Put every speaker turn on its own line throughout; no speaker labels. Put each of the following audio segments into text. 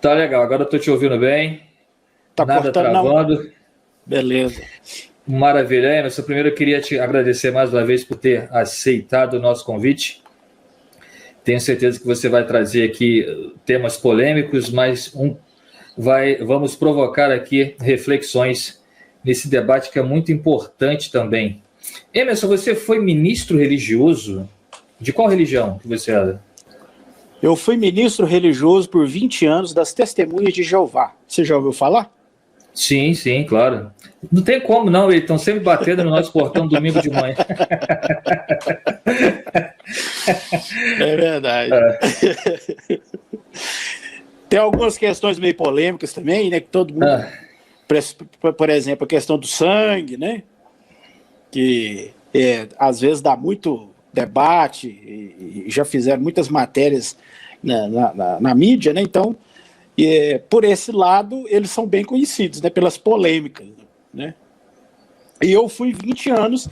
Tá legal, agora eu tô te ouvindo bem.
Tá
Nada
cortando, não?
travando.
Beleza.
Maravilha, Emerson. Primeiro eu queria te agradecer mais uma vez por ter aceitado o nosso convite. Tenho certeza que você vai trazer aqui temas polêmicos, mas vamos provocar aqui reflexões nesse debate que é muito importante também. Emerson, você foi ministro religioso? De qual religião que você era?
Eu fui ministro religioso por 20 anos das Testemunhas de Jeová. Você já ouviu falar?
Sim, sim, claro. Não tem como não, eles estão sempre batendo no nosso portão domingo de manhã.
É verdade. Tem algumas questões meio polêmicas também, né? Que todo mundo. Por exemplo, a questão do sangue, né? Que às vezes dá muito debate, e já fizeram muitas matérias na mídia, né? Então, por esse lado, eles são bem conhecidos, né? Pelas polêmicas, né? E eu fui 20 anos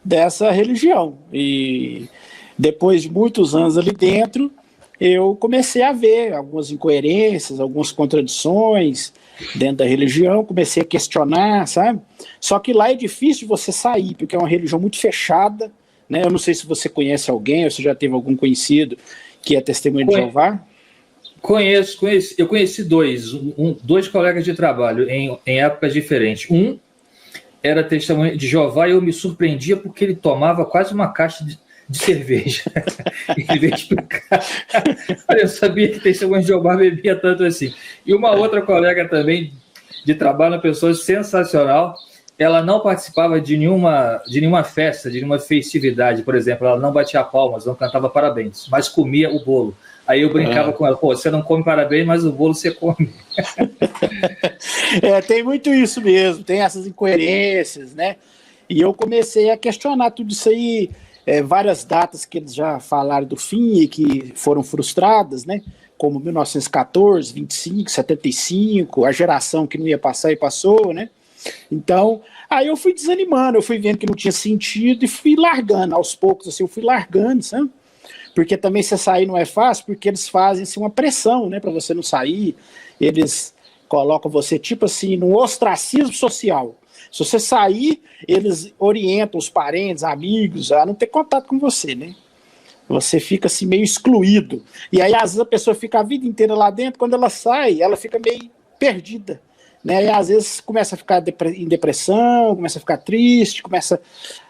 dessa religião. E depois de muitos anos ali dentro, eu comecei a ver algumas incoerências, algumas contradições dentro da religião, comecei a questionar, sabe? Só que lá é difícil de você sair, porque é uma religião muito fechada, né? Eu não sei se você conhece alguém, ou se já teve algum conhecido que é testemunha de Jeová.
Conheço. Eu conheci dois colegas de trabalho em épocas diferentes. Um era testemunha de Jeová e eu me surpreendia porque ele tomava quase uma caixa de cerveja. Ele veio explicar. Eu sabia que testemunha de Jeová bebia tanto assim. E uma outra colega também de trabalho, uma pessoa sensacional, ela não participava de nenhuma festa, de nenhuma festividade, por exemplo, ela não batia palmas, não cantava parabéns, mas comia o bolo. Aí eu brincava com ela, você não come parabéns, mas o bolo você come.
Tem muito isso mesmo, tem essas incoerências, né? E eu comecei a questionar tudo isso aí, várias datas que eles já falaram do fim e que foram frustradas, né? Como 1914, 25, 75, a geração que não ia passar e passou, né? Então, aí eu fui desanimando, eu fui vendo que não tinha sentido e fui largando, aos poucos, assim, eu fui largando, sabe? Porque também você sair não é fácil, porque eles fazem assim, uma pressão, né, para você não sair, eles colocam você, tipo assim, num ostracismo social. Se você sair, eles orientam os parentes, amigos, a não ter contato com você, né? Você fica assim, meio excluído. E aí, às vezes, a pessoa fica a vida inteira lá dentro, quando ela sai, ela fica meio perdida, né? E às vezes começa a ficar em depressão, começa a ficar triste,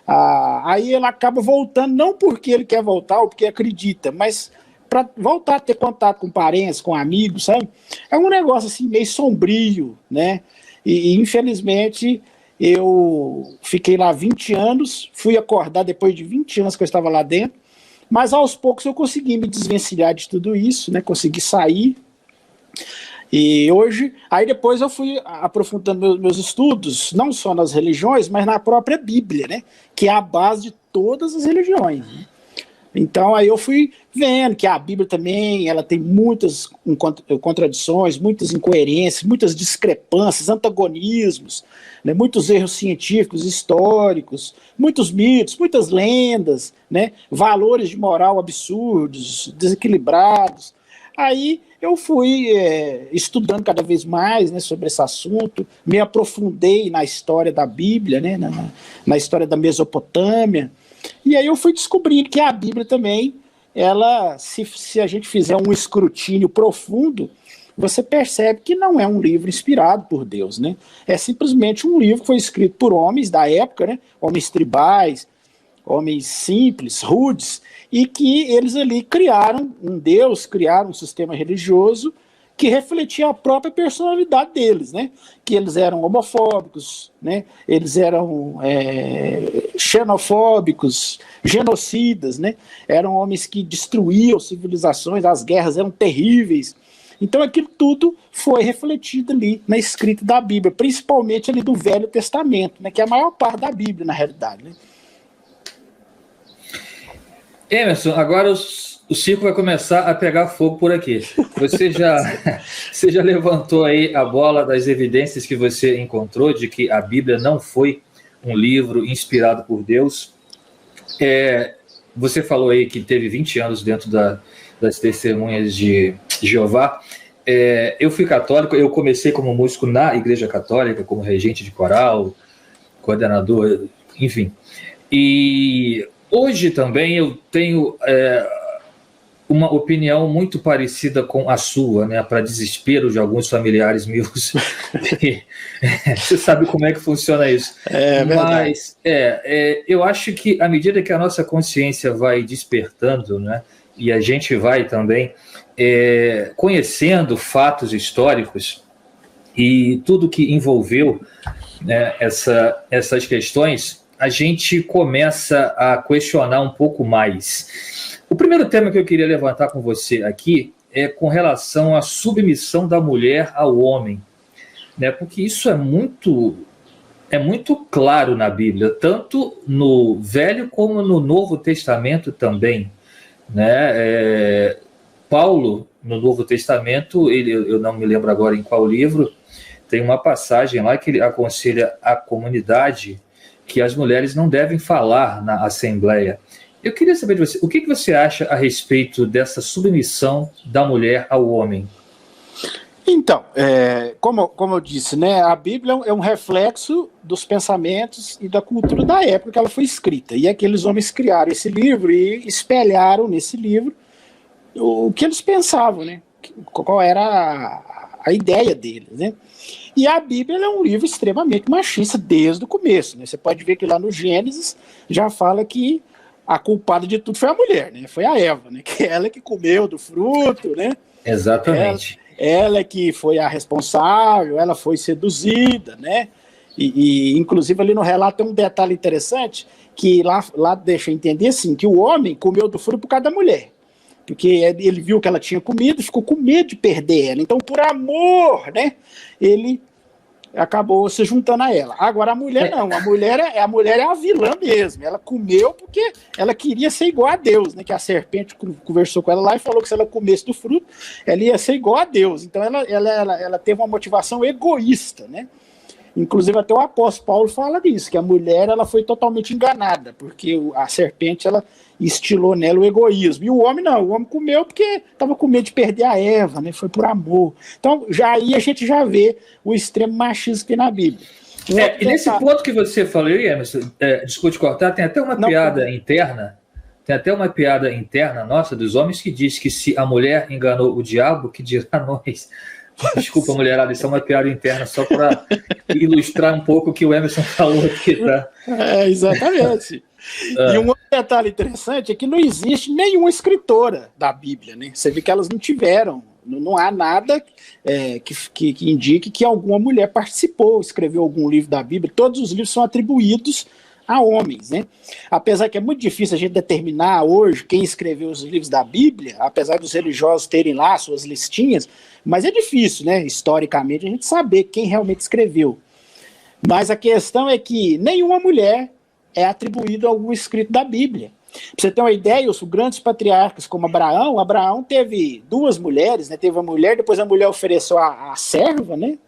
aí ela acaba voltando, não porque ele quer voltar ou porque acredita, mas para voltar a ter contato com parentes, com amigos, sabe? É um negócio assim meio sombrio, né? E infelizmente eu fiquei lá 20 anos, fui acordar depois de 20 anos que eu estava lá dentro, mas aos poucos eu consegui me desvencilhar de tudo isso, né? Consegui sair. E hoje, aí depois eu fui aprofundando meus estudos, não só nas religiões, mas na própria Bíblia, né? Que é a base de todas as religiões. Né? Então aí eu fui vendo que a Bíblia também, ela tem muitas contradições, muitas incoerências, muitas discrepâncias, antagonismos, né? Muitos erros científicos, históricos, muitos mitos, muitas lendas, né? Valores de moral absurdos, desequilibrados. Aí eu fui estudando cada vez mais, né, sobre esse assunto, me aprofundei na história da Bíblia, né, na história da Mesopotâmia, e aí eu fui descobrindo que a Bíblia também, ela, se a gente fizer um escrutínio profundo, você percebe que não é um livro inspirado por Deus, né? É simplesmente um livro que foi escrito por homens da época, né, homens tribais, homens simples, rudes, e que eles ali criaram um Deus, criaram um sistema religioso que refletia a própria personalidade deles, né? Que eles eram homofóbicos, né? Eles eram xenofóbicos, genocidas, né? Eram homens que destruíam civilizações, as guerras eram terríveis. Então aquilo tudo foi refletido ali na escrita da Bíblia, principalmente ali do Velho Testamento, né? Que é a maior parte da Bíblia, na realidade, né?
Emerson, agora o circo vai começar a pegar fogo por aqui. Você já levantou aí a bola das evidências que você encontrou de que a Bíblia não foi um livro inspirado por Deus. Você falou aí que teve 20 anos dentro das Testemunhas de Jeová. eu fui católico, eu comecei como músico na Igreja Católica, como regente de coral, coordenador, enfim. E hoje também eu tenho uma opinião muito parecida com a sua, né, para desespero de alguns familiares meus. Você sabe como é que funciona isso. Mas eu acho que à medida que a nossa consciência vai despertando, né, e a gente vai também conhecendo fatos históricos e tudo que envolveu, né, essas questões, a gente começa a questionar um pouco mais. O primeiro tema que eu queria levantar com você aqui é com relação à submissão da mulher ao homem, né? Porque isso é muito claro na Bíblia, tanto no Velho como no Novo Testamento também, né? Paulo, no Novo Testamento, eu não me lembro agora em qual livro, tem uma passagem lá que ele aconselha a comunidade que as mulheres não devem falar na Assembleia. Eu queria saber de você, o que você acha a respeito dessa submissão da mulher ao homem?
Então, como eu disse, né, a Bíblia é um reflexo dos pensamentos e da cultura da época que ela foi escrita. E aqueles homens criaram esse livro e espelharam nesse livro o que eles pensavam, né? Qual era a ideia deles, né? E a Bíblia é um livro extremamente machista desde o começo, né? Você pode ver que lá no Gênesis já fala que a culpada de tudo foi a mulher, né? Foi a Eva, né? Que ela que comeu do fruto, né?
Exatamente.
Ela que foi a responsável, ela foi seduzida, né? E inclusive ali no relato tem um detalhe interessante que lá deixa entender assim, que o homem comeu do fruto por causa da mulher. Porque ele viu que ela tinha comido e ficou com medo de perder ela. Então, por amor, né? Ele acabou se juntando a ela. Agora a mulher não, a mulher é a vilã mesmo. Ela comeu porque ela queria ser igual a Deus, né? Que a serpente conversou com ela lá e falou que se ela comesse do fruto, ela ia ser igual a Deus. Então ela teve uma motivação egoísta, né? Inclusive até o apóstolo Paulo fala disso, que a mulher ela foi totalmente enganada, porque a serpente ela instilou nela o egoísmo. E o homem não, o homem comeu porque estava com medo de perder a Eva, né? Foi por amor. Então aí a gente já vê o extremo machismo que tem na Bíblia.
E nesse ponto que você falou, Emerson, desculpa te cortar, tem até uma piada interna. Tem até uma piada interna nossa dos homens que diz que se a mulher enganou o diabo, que dirá nós. Desculpa, mulherada, isso é uma piada interna só para ilustrar um pouco o que o Emerson falou aqui, tá?
Exatamente. E um outro detalhe interessante é que não existe nenhuma escritora da Bíblia, né? Você vê que elas não tiveram, não há nada que indique que alguma mulher participou, escreveu algum livro da Bíblia. Todos os livros são atribuídos a homens, né? Apesar que é muito difícil a gente determinar hoje quem escreveu os livros da Bíblia, apesar dos religiosos terem lá suas listinhas, mas é difícil, né, historicamente, a gente saber quem realmente escreveu. Mas a questão é que nenhuma mulher é atribuída a algum escrito da Bíblia. Pra você ter uma ideia, os grandes patriarcas como Abraão teve duas mulheres, né? Teve a mulher, depois a mulher ofereceu a serva, né?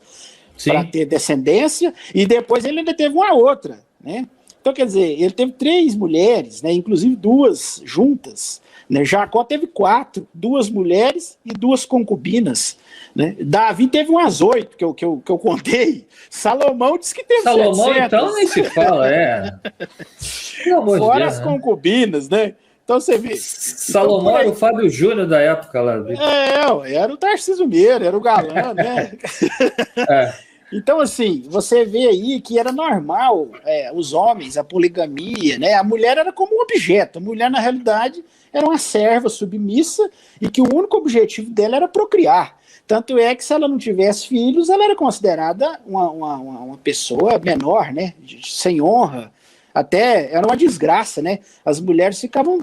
Para ter descendência, e depois ele ainda teve uma outra, né? Então, quer dizer, ele teve 3 mulheres, né? Inclusive 2 juntas, né? Jacó teve 4, 2 mulheres e 2 concubinas, né? Davi teve umas 8 que eu contei. Salomão disse que teve
Salomão
700.
Então nem se fala,
Fora as concubinas, né? Então você vê.
Salomão era o Fábio Júnior da época lá.
Era o Tarcísio Meira, era o galã, né? Então, assim, você vê aí que era normal os homens, a poligamia, né? A mulher era como um objeto. A mulher, na realidade, era uma serva submissa e que o único objetivo dela era procriar. Tanto é que se ela não tivesse filhos, ela era considerada uma pessoa menor, né? Sem honra. Até era uma desgraça, né? As mulheres ficavam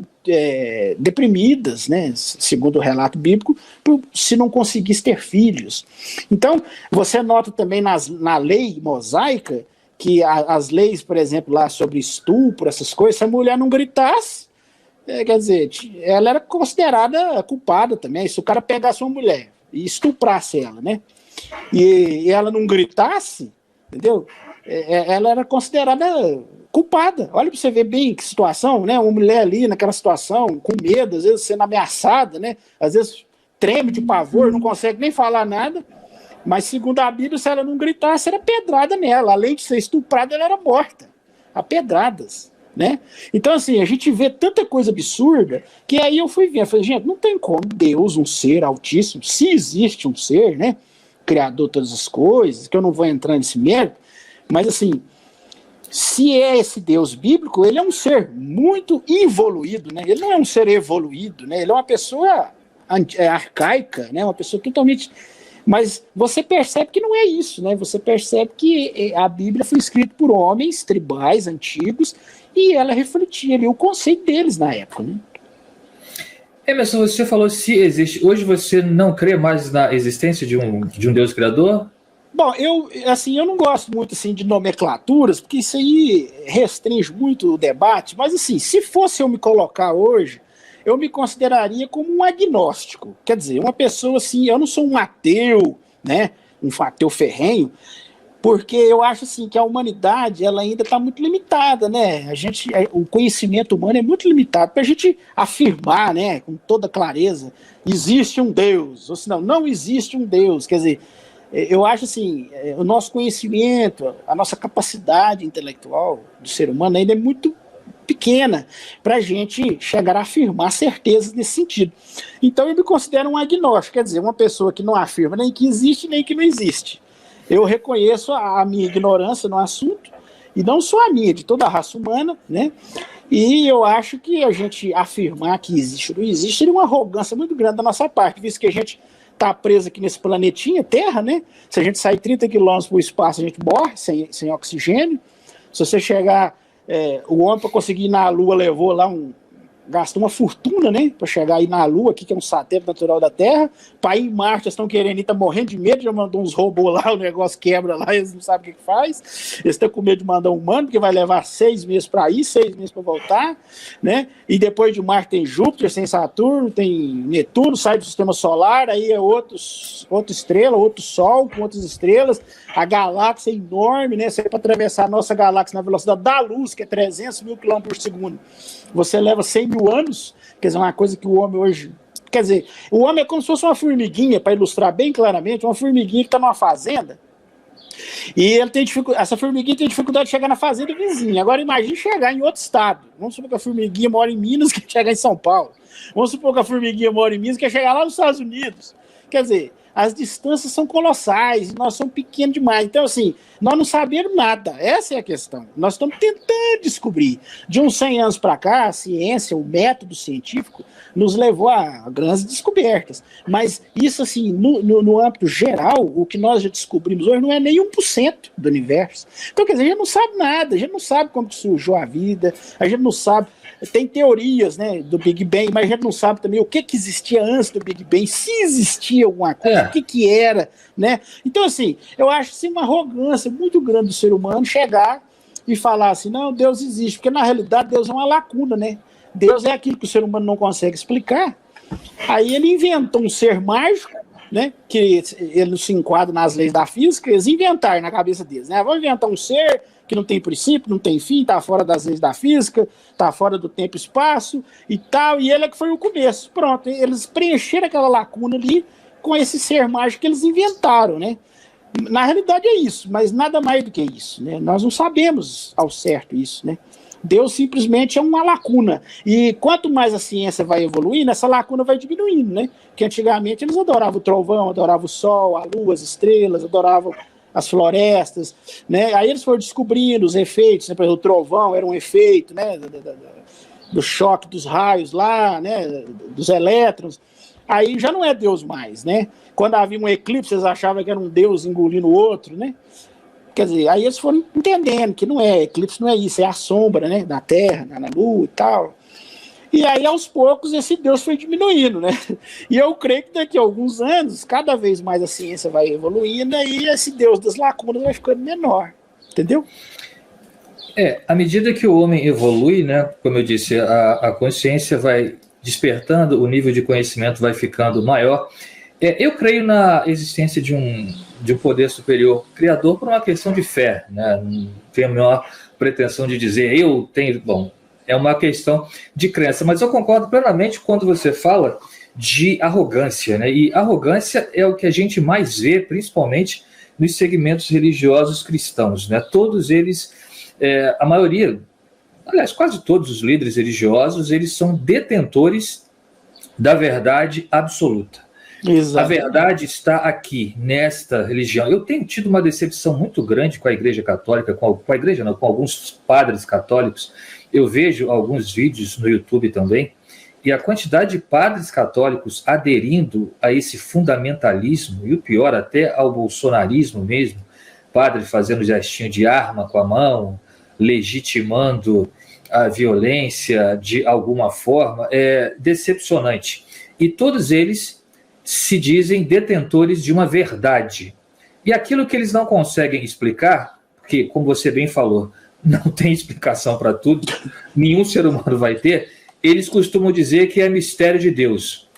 deprimidas, né? Segundo o relato bíblico, se não conseguisse ter filhos. Então, você nota também na lei mosaica que as leis, por exemplo, lá sobre estupro, essas coisas, se a mulher não gritasse, quer dizer, ela era considerada culpada também. Se o cara pegasse uma mulher e estuprasse ela, né? E ela não gritasse, entendeu? Ela era considerada culpada. Olha para você ver bem que situação, né? Uma mulher ali naquela situação, com medo, às vezes sendo ameaçada, né? Às vezes treme de pavor, não consegue nem falar nada, mas segundo a Bíblia, se ela não gritasse, era pedrada nela. Além de ser estuprada, ela era morta, a pedradas, né? Então, assim, a gente vê tanta coisa absurda, que aí eu fui ver, eu falei, gente, não tem como Deus, um ser altíssimo, se existe um ser, né, criador de todas as coisas, que eu não vou entrar nesse mérito, mas assim, se é esse Deus bíblico, ele é um ser muito evoluído, né? Ele não é um ser evoluído, né? Ele é uma pessoa arcaica, né? Uma pessoa totalmente... Mas você percebe que não é isso, né? Você percebe que a Bíblia foi escrita por homens tribais, antigos, e ela refletia ali o conceito deles na época, né?
Emerson, você falou se existe. Hoje você não crê mais na existência de um Deus criador?
Bom, eu não gosto muito assim, de nomenclaturas, porque isso aí restringe muito o debate, mas assim, se fosse eu me colocar hoje, eu me consideraria como um agnóstico. Quer dizer, uma pessoa assim, eu não sou um ateu, né? Um ateu ferrenho, porque eu acho assim que a humanidade ela ainda está muito limitada, né? O conhecimento humano é muito limitado para a gente afirmar, né, com toda clareza, existe um Deus, ou senão não existe um Deus. Quer dizer, eu acho assim, o nosso conhecimento, a nossa capacidade intelectual do ser humano ainda é muito pequena para a gente chegar a afirmar certezas nesse sentido. Então eu me considero um agnóstico, quer dizer, uma pessoa que não afirma nem que existe nem que não existe. Eu reconheço a minha ignorância no assunto, e não só a minha, de toda a raça humana, né? E eu acho que a gente afirmar que existe ou não existe seria uma arrogância muito grande da nossa parte, visto que a gente está preso aqui nesse planetinha, Terra, né? Se a gente sair 30 quilômetros para o espaço, a gente morre sem oxigênio. Se você chegar... o homem, para conseguir ir na Lua, levou lá gastou uma fortuna, né, para chegar aí na Lua, aqui, que é um satélite natural da Terra. Para ir em Marte, eles estão querendo ir, tá morrendo de medo, já mandou uns robôs lá, o negócio quebra lá, eles não sabem o que faz. Eles estão com medo de mandar um humano, porque vai levar 6 meses para ir, 6 meses para voltar, né? E depois de Marte tem Júpiter, tem Saturno, tem Netuno, sai do sistema solar, aí é outra estrela, outro sol com outras estrelas. A galáxia é enorme, né? Você para atravessar a nossa galáxia na velocidade da luz, que é 300 mil quilômetros por segundo, você leva 100 mil anos, quer dizer, uma coisa que o homem hoje... Quer dizer, o homem é como se fosse uma formiguinha, para ilustrar bem claramente, uma formiguinha que está numa fazenda, e ele tem essa formiguinha tem dificuldade de chegar na fazenda vizinha. Agora imagine chegar em outro estado. Vamos supor que a formiguinha mora em Minas, quer chegar em São Paulo. Vamos supor que a formiguinha mora em Minas, quer chegar lá nos Estados Unidos. Quer dizer, as distâncias são colossais, nós somos pequenos demais. Então, assim, nós não sabemos nada. Essa é a questão. Nós estamos tentando descobrir. De uns 100 anos para cá, a ciência, o método científico, nos levou a grandes descobertas. Mas isso, assim, no âmbito geral, o que nós já descobrimos hoje não é nem 1% do universo. Então, quer dizer, a gente não sabe nada, a gente não sabe como que surgiu a vida, a gente não sabe... Tem teorias, né, do Big Bang, mas a gente não sabe também o que existia antes do Big Bang, se existia alguma coisa, o que era, né? Então, assim, eu acho assim, uma arrogância muito grande do ser humano chegar e falar assim, não, Deus existe, porque na realidade Deus é uma lacuna, né? Deus é aquilo que o ser humano não consegue explicar. Aí ele inventou um ser mágico, né, que ele não se enquadra nas leis da física, eles inventaram na cabeça deles, né? Vamos inventar um ser que não tem princípio, não tem fim, está fora das leis da física, está fora do tempo e espaço e tal, e ele é que foi o começo. Pronto, eles preencheram aquela lacuna ali com esse ser mágico que eles inventaram, né? Na realidade é isso, mas nada mais do que isso, né? Nós não sabemos ao certo isso, né? Deus simplesmente é uma lacuna. E quanto mais a ciência vai evoluindo, essa lacuna vai diminuindo, né? Porque antigamente eles adoravam o trovão, adoravam o sol, a lua, as estrelas, adoravam as florestas, né? Aí eles foram descobrindo os efeitos, né? Por exemplo, o trovão era um efeito, né? Do choque dos raios lá, né? Dos elétrons. Aí já não é Deus mais, né? Quando havia um eclipse, eles achavam que era um Deus engolindo o outro, né? Quer dizer, aí eles foram entendendo que não é, eclipse não é isso, é a sombra, né, da Terra, na Lua e tal. E aí, aos poucos, esse Deus foi diminuindo, né? E eu creio que daqui a alguns anos, cada vez mais a ciência vai evoluindo, e esse Deus das lacunas vai ficando menor, entendeu?
À medida que o homem evolui, né, como eu disse, a consciência vai despertando, o nível de conhecimento vai ficando maior. Eu creio na existência de um poder superior criador por uma questão de fé, né? Não tenho a menor pretensão de dizer eu tenho... Bom, é uma questão de crença, mas eu concordo plenamente quando você fala de arrogância, né? E arrogância é o que a gente mais vê, principalmente nos segmentos religiosos cristãos, né? Todos eles, a maioria, aliás, quase todos os líderes religiosos, eles são detentores da verdade absoluta. Exatamente. A verdade está aqui, nesta religião. Eu tenho tido uma decepção muito grande com a Igreja Católica, com a Igreja não, com alguns padres católicos. Eu vejo alguns vídeos no YouTube também, e a quantidade de padres católicos aderindo a esse fundamentalismo, e o pior, até ao bolsonarismo mesmo, padre fazendo gestinho de arma com a mão, legitimando a violência de alguma forma, é decepcionante. E todos eles se dizem detentores de uma verdade. E aquilo que eles não conseguem explicar, porque, como você bem falou, não tem explicação para tudo, nenhum ser humano vai ter, eles costumam dizer que é mistério de Deus.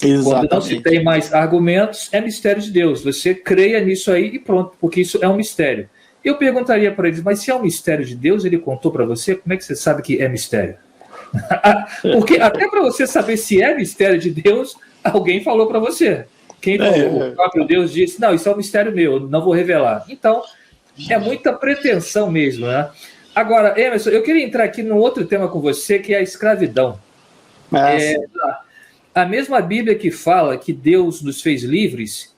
Exatamente. Quando não se tem mais argumentos, é mistério de Deus. Você creia nisso aí e pronto, porque isso é um mistério. Eu perguntaria para eles, mas se é um mistério de Deus, ele contou para você, como é que você sabe que é mistério? Porque até para você saber se é mistério de Deus, alguém falou para você. Quem falou? O próprio Deus disse, não, isso é um mistério meu, não vou revelar. Então, é muita pretensão mesmo, né? Agora, Emerson, eu queria entrar aqui num outro tema com você, que é a escravidão. A mesma Bíblia que fala que Deus nos fez livres,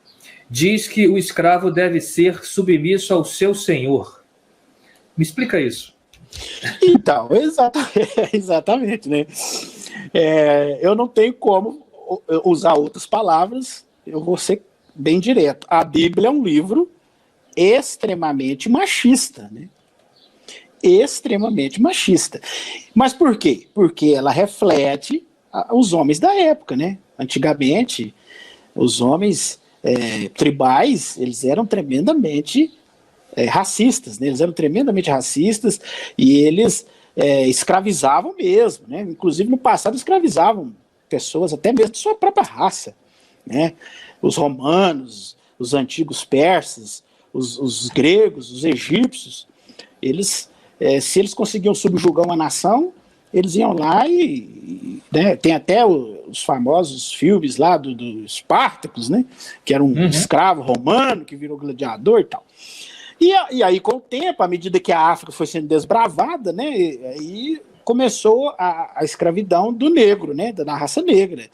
diz que o escravo deve ser submisso ao seu senhor. Me explica isso.
Então, exatamente, né? Eu não tenho como usar outras palavras, eu vou ser bem direto. A Bíblia é um livro extremamente machista, né? Extremamente machista. Mas por quê? Porque ela reflete os homens da época, né? Antigamente, os homens tribais, eles eram tremendamente racistas, né? Eles eram tremendamente racistas e eles escravizavam mesmo, né? Inclusive no passado escravizavam pessoas até mesmo de sua própria raça, né? Os romanos, os antigos persas, os gregos, os egípcios, eles, se eles conseguiam subjugar uma nação, eles iam lá e né, tem até os famosos filmes lá do Espartacus, né? Que era um escravo romano que virou gladiador e tal. E aí, com o tempo, à medida que a África foi sendo desbravada, né, aí começou a escravidão do negro, né, da raça negra,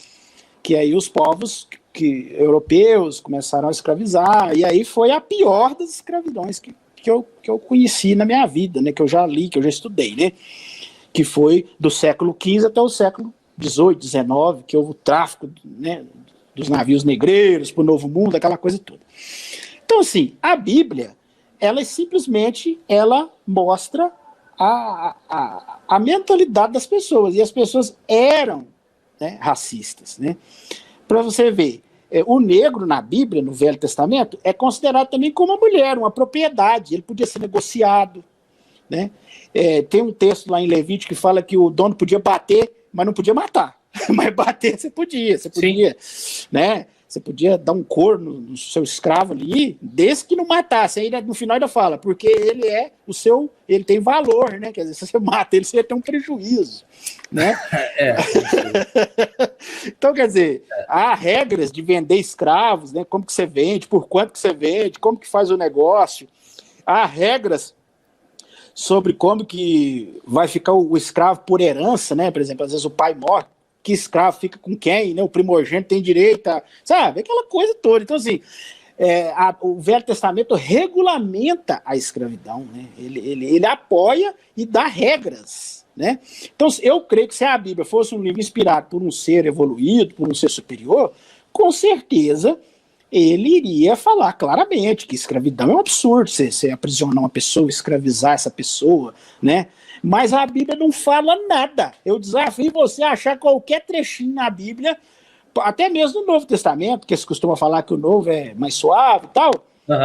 que aí os povos europeus começaram a escravizar, e aí foi a pior das escravidões que eu conheci na minha vida, né, que eu já li, que eu já estudei, né, que foi do século XV até o século XVIII, XIX, que houve o tráfico, né, dos navios negreiros para o Novo Mundo, aquela coisa toda. Então, assim, a Bíblia, ela simplesmente mostra a mentalidade das pessoas, e as pessoas eram, né, racistas, né? Para você ver, o negro na Bíblia, no Velho Testamento, é considerado também como uma mulher, uma propriedade, ele podia ser negociado, né? Tem um texto lá em Levítico que fala que o dono podia bater, mas não podia matar, mas bater você podia, né? Você podia dar um corno no seu escravo ali, desde que não matasse. Aí no final ainda fala, porque ele ele tem valor, né? Quer dizer, se você mata ele, você ia ter um prejuízo, né? Então, quer dizer, há regras de vender escravos, né? Como que você vende, por quanto que você vende, como que faz o negócio. Há regras sobre como que vai ficar o escravo por herança, né? Por exemplo, às vezes o pai morre, que escravo fica com quem, né? O primogênito tem direito a... Sabe? Aquela coisa toda. Então, assim, o Velho Testamento regulamenta a escravidão, né? Ele apoia e dá regras, né? Então, eu creio que se a Bíblia fosse um livro inspirado por um ser evoluído, por um ser superior, com certeza ele iria falar claramente que escravidão é um absurdo, você aprisionar uma pessoa, escravizar essa pessoa, né? Mas a Bíblia não fala nada. Eu desafio você a achar qualquer trechinho na Bíblia, até mesmo no Novo Testamento, que se costuma falar que o Novo é mais suave e tal.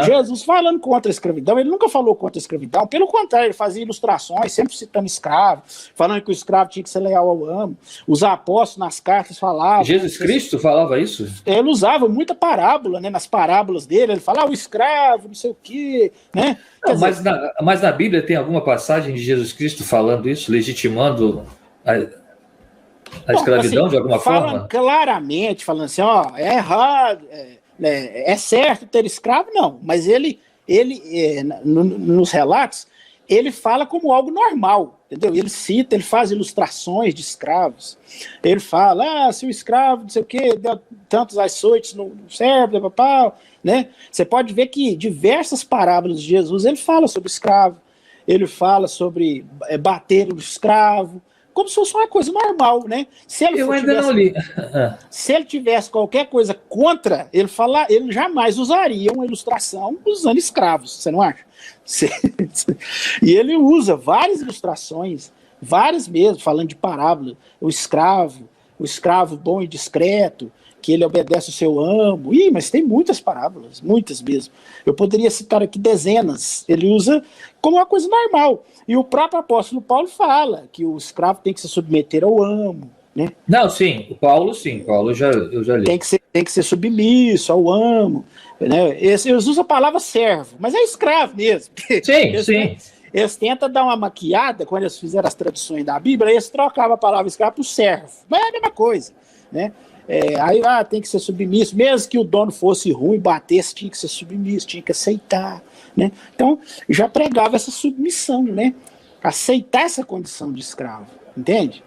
Jesus falando contra a escravidão, ele nunca falou contra a escravidão, pelo contrário, ele fazia ilustrações, sempre citando escravo, falando que o escravo tinha que ser leal ao amo. Os apóstolos nas cartas falavam...
Jesus Cristo falava isso?
Ele usava muita parábola, né, nas parábolas dele, ele falava o escravo, não sei o quê, né?
Não, mas na Bíblia tem alguma passagem de Jesus Cristo falando isso, legitimando a escravidão,
assim,
de alguma forma?
Claramente, falando assim, ó, é errado, é certo ter escravo, não, mas nos relatos, ele fala como algo normal, entendeu? Ele cita, ele faz ilustrações de escravos, ele fala, se o escravo, não sei o quê, deu tantos açoites no cérebro, papá, né? Você pode ver que diversas parábolas de Jesus, ele fala sobre escravo, ele fala sobre bater o escravo, como se fosse uma coisa normal, né?
Eu ainda não li.
Se ele tivesse qualquer coisa contra, ele jamais usaria uma ilustração usando escravos, você não acha? E ele usa várias ilustrações, várias mesmo, falando de parábola, o escravo bom e discreto, que ele obedece o seu amo. Mas tem muitas parábolas, muitas mesmo. Eu poderia citar aqui dezenas. Ele usa como uma coisa normal. E o próprio apóstolo Paulo fala que o escravo tem que se submeter ao amo, né?
Não, sim, Paulo eu já li.
Tem que ser submisso ao amo, né? Eles usam a palavra servo, mas é escravo mesmo.
Sim.
Eles tentam dar uma maquiada, quando eles fizeram as traduções da Bíblia, eles trocavam a palavra escravo por servo, mas é a mesma coisa, né? Aí tem que ser submisso, mesmo que o dono fosse ruim, batesse, tinha que ser submisso, tinha que aceitar, né? Então, já pregava essa submissão, né? Aceitar essa condição de escravo, entende?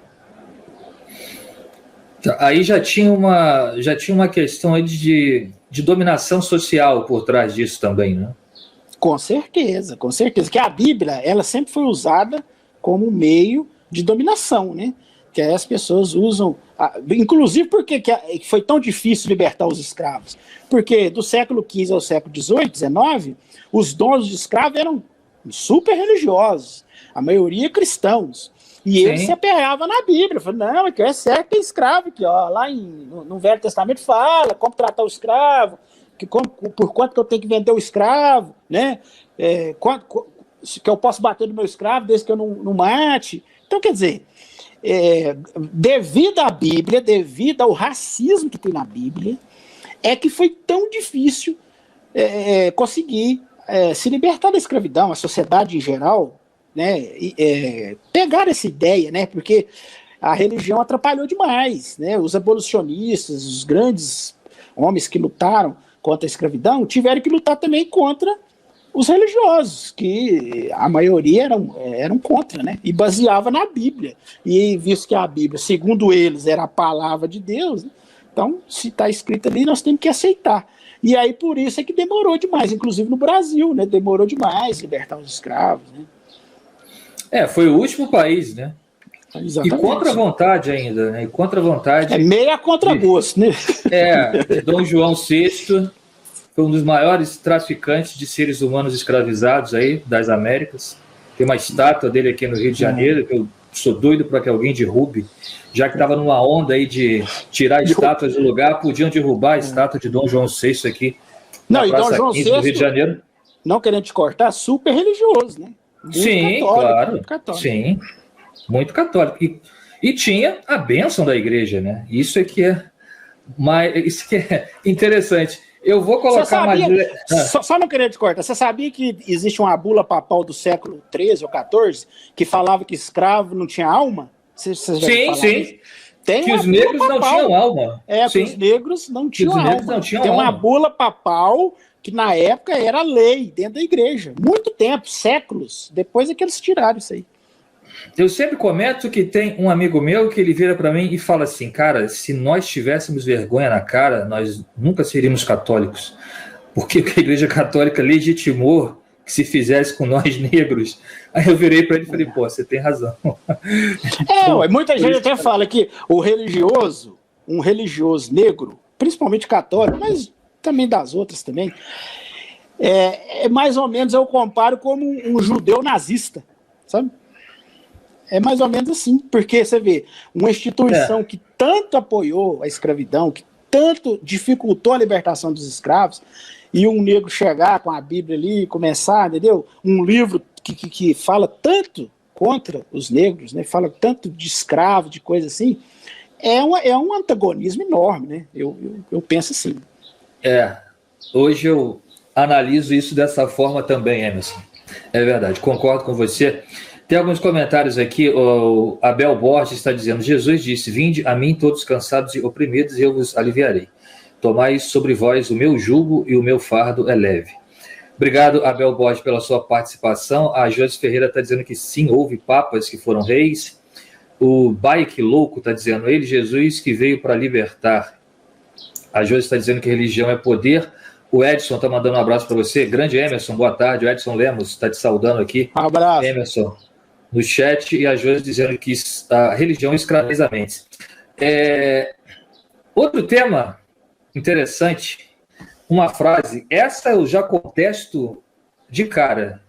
Aí já tinha uma questão aí de dominação social por trás disso também, né?
Com certeza, com certeza. Que a Bíblia, ela sempre foi usada como meio de dominação, né? Que as pessoas usam, inclusive porque foi tão difícil libertar os escravos. Porque do século XV ao século XVIII, XIX, os donos de escravos eram super religiosos, a maioria cristãos. E eles se apegavam na Bíblia. Falaram, não, aqui é certo que é escravo, aqui, ó, lá no Velho Testamento fala como tratar o escravo, por quanto que eu tenho que vender o escravo, né? Que eu posso bater no meu escravo desde que eu não mate. Então, quer dizer, devido à Bíblia, devido ao racismo que tem na Bíblia, é que foi tão difícil conseguir se libertar da escravidão, a sociedade em geral, né, pegar essa ideia, né, porque a religião atrapalhou demais, né, os abolicionistas, os grandes homens que lutaram contra a escravidão, tiveram que lutar também contra os religiosos, que a maioria eram contra, né, e baseava na Bíblia, e visto que a Bíblia, segundo eles, era a palavra de Deus, né, então, se está escrito ali, nós temos que aceitar. E aí, por isso é que demorou demais, inclusive no Brasil, né, demorou demais libertar os escravos, né.
Foi o último país, né?
Exatamente.
E contra a vontade ainda, né? E contra a vontade.
Meio a contragosto, né?
Dom João VI foi um dos maiores traficantes de seres humanos escravizados aí das Américas. Tem uma estátua dele aqui no Rio de Janeiro, que eu sou doido para que alguém derrube, já que estava numa onda aí de tirar estátuas do lugar, podiam derrubar a estátua de Dom João VI aqui
na Praça 15
do Rio de Janeiro.
Não querendo te cortar, super religioso, né?
Muito sim, católico, claro. Muito católico. Sim, muito católico. E tinha a bênção da igreja, né? Isso é que é interessante. Eu vou colocar mais.
Só não queria te cortar. Você sabia que existe uma bula papal do século XIII ou XIV que falava que escravo não tinha alma?
Sim. Que os negros não tinham alma.
Que os negros não tinham alma. Tem uma bula papal que na época era lei dentro da igreja. Muito tempo, séculos. Depois é que eles tiraram isso aí.
Eu sempre comento que tem um amigo meu que ele vira para mim e fala assim, cara, se nós tivéssemos vergonha na cara, nós nunca seríamos católicos. Porque a igreja católica legitimou que se fizesse com nós negros. Aí eu virei para ele e falei, pô, você tem razão.
Muita gente até fala que um religioso negro, principalmente católico, mas também das outras também, mais ou menos eu comparo como um judeu nazista, sabe? É mais ou menos assim, porque você vê, uma instituição que tanto apoiou a escravidão, que tanto dificultou a libertação dos escravos, e um negro chegar com a Bíblia ali e começar, entendeu? Um livro que fala tanto contra os negros, né? Fala tanto de escravo, de coisa assim, é um antagonismo enorme, né? Eu penso assim.
Hoje eu analiso isso dessa forma também, Emerson. É verdade, concordo com você. Tem alguns comentários aqui. O Abel Borges está dizendo: Jesus disse: vinde a mim todos cansados e oprimidos, e eu vos aliviarei. Tomai sobre vós o meu jugo e o meu fardo é leve. Obrigado, Abel Borges, pela sua participação. A Josi Ferreira está dizendo que sim, houve papas que foram reis. O Bike Louco está dizendo: ele, Jesus, que veio para libertar. A Josi está dizendo que religião é poder. O Edson está mandando um abraço para você. Grande Emerson, boa tarde. O Edson Lemos está te saudando aqui.
Um abraço.
Emerson, no chat, e a Josi dizendo que a religião escraviza a mente. Outro tema interessante, uma frase, essa eu já contesto de cara.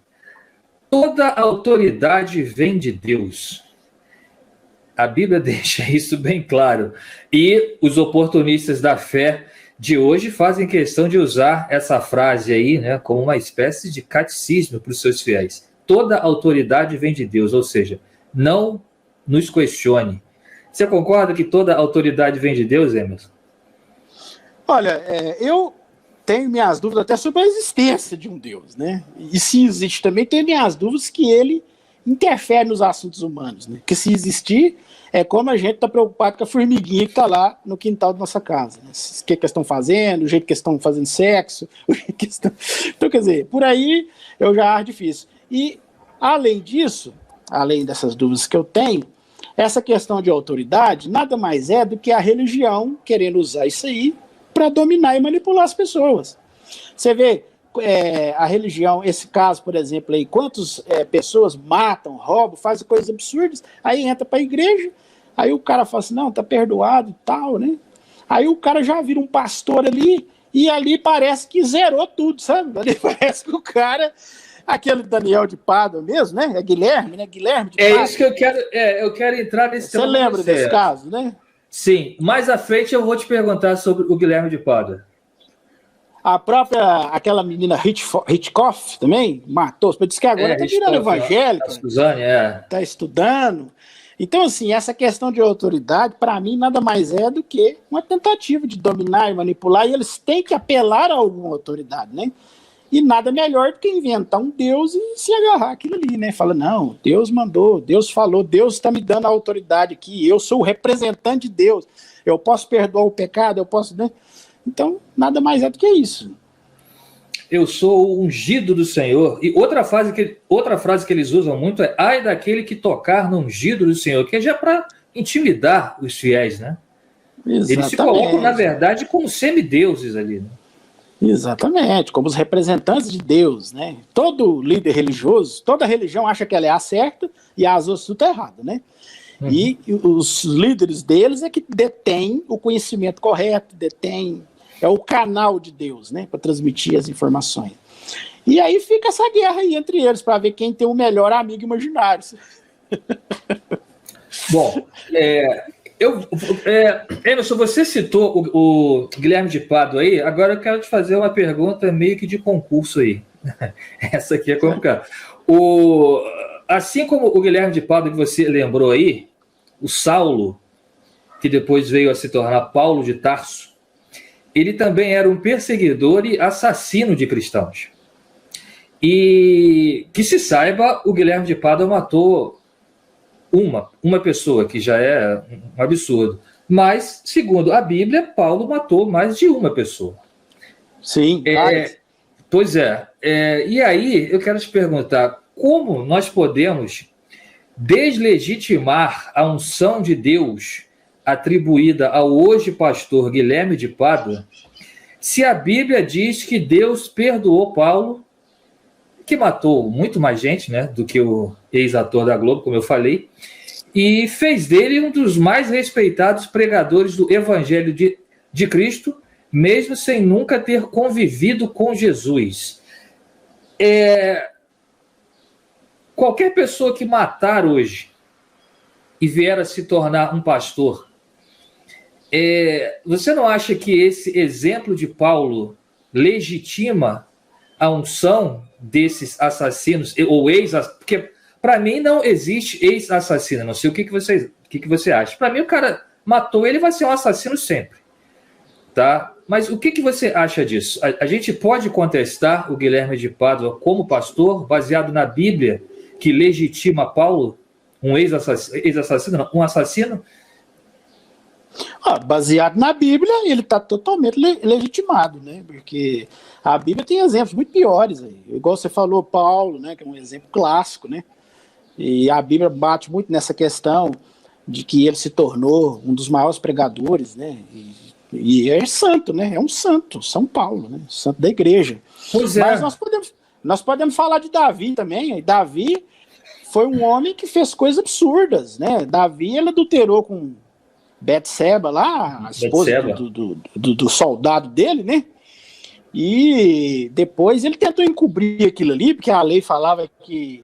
Toda autoridade vem de Deus. A Bíblia deixa isso bem claro. E os oportunistas da fé de hoje fazem questão de usar essa frase aí, né, como uma espécie de catecismo para os seus fiéis. Toda autoridade vem de Deus, ou seja, não nos questione. Você concorda que toda autoridade vem de Deus, Emerson?
Olha, eu tenho minhas dúvidas até sobre a existência de um Deus, né? E se existe também, tenho minhas dúvidas que ele interfere nos assuntos humanos, né? Que se existir, é como a gente está preocupado com a formiguinha que está lá no quintal da nossa casa, né? O que eles estão fazendo, o jeito que eles estão fazendo sexo, o jeito que estão... Então, quer dizer, por aí eu já acho difícil. E, além disso, além dessas dúvidas que eu tenho, essa questão de autoridade nada mais é do que a religião querendo usar isso aí para dominar e manipular as pessoas. Você vê a religião, esse caso, por exemplo, aí, quantas pessoas matam, roubam, fazem coisas absurdas, aí entra para a igreja, aí o cara fala assim, não, tá perdoado e tal, né? Aí o cara já vira um pastor ali, e ali parece que zerou tudo, sabe? Ali parece que o cara... Aquele Daniel de Pádua mesmo, né? É Guilherme, né? Guilherme de Pádua.
É isso que eu quero entrar nesse tema.
Você lembra desse caso, né?
Sim, mais à frente eu vou te perguntar sobre o Guilherme de Pádua.
A própria, aquela menina Hitchcock também matou. Disse que agora está virando evangélica.
A Suzane,
está estudando. Então, assim, essa questão de autoridade, para mim, nada mais é do que uma tentativa de dominar e manipular, e eles têm que apelar a alguma autoridade, né? E nada melhor do que inventar um Deus e se agarrar aquilo ali, né? Fala, não, Deus mandou, Deus falou, Deus está me dando a autoridade aqui, eu sou o representante de Deus, eu posso perdoar o pecado, eu posso... Né? Então, nada mais é do que isso.
Eu sou o ungido do Senhor. E outra frase que eles usam muito é: ai daquele que tocar no ungido do Senhor, que é já para intimidar os fiéis, né?
Exatamente.
Eles se colocam, na verdade, como semideuses ali, né?
Exatamente, como os representantes de Deus, né? Todo líder religioso, toda religião acha que ela é a certa e as outras tudo é errado, né? Uhum. E os líderes deles é que detêm o conhecimento correto, é o canal de Deus, né? Para transmitir as informações. E aí fica essa guerra aí entre eles, para ver quem tem o melhor amigo imaginário.
Bom, Emerson, você citou o Guilherme de Pádua aí, agora eu quero te fazer uma pergunta meio que de concurso aí. Essa aqui é complicada. Assim como o Guilherme de Pádua que você lembrou aí, o Saulo, que depois veio a se tornar Paulo de Tarso, ele também era um perseguidor e assassino de cristãos. E que se saiba, o Guilherme de Pádua matou uma pessoa, que já é um absurdo. Mas, segundo a Bíblia, Paulo matou mais de uma pessoa.
Sim,
pois é. E aí, eu quero te perguntar, como nós podemos deslegitimar a unção de Deus atribuída ao hoje pastor Guilherme de Pádua, se a Bíblia diz que Deus perdoou Paulo, que matou muito mais gente, né, do que o ex-ator da Globo, como eu falei, e fez dele um dos mais respeitados pregadores do Evangelho de Cristo, mesmo sem nunca ter convivido com Jesus. Qualquer pessoa que matar hoje e vier a se tornar um pastor, você não acha que esse exemplo de Paulo legitima a unção desses assassinos, ou ex-assassinos? Porque, para mim, não existe ex-assassino. Não sei o que você acha. Para mim, o cara matou, ele vai ser um assassino sempre. Tá? Mas o que você acha disso? A gente pode contestar o Guilherme de Pádua como pastor, baseado na Bíblia, que legitima Paulo, um ex-assassino, não, um assassino?
Baseado na Bíblia, ele está totalmente legitimado, né? Porque a Bíblia tem exemplos muito piores aí. Igual você falou, Paulo, né? Que é um exemplo clássico, né? E a Bíblia bate muito nessa questão de que ele se tornou um dos maiores pregadores, né? E é santo, né? É um santo, São Paulo, né? Santo da igreja.
Pois é.
Mas nós podemos falar de Davi também. Davi foi um homem que fez coisas absurdas, né? Davi, ele adulterou com Betseba lá, a esposa do soldado dele, né? E depois ele tentou encobrir aquilo ali, porque a lei falava que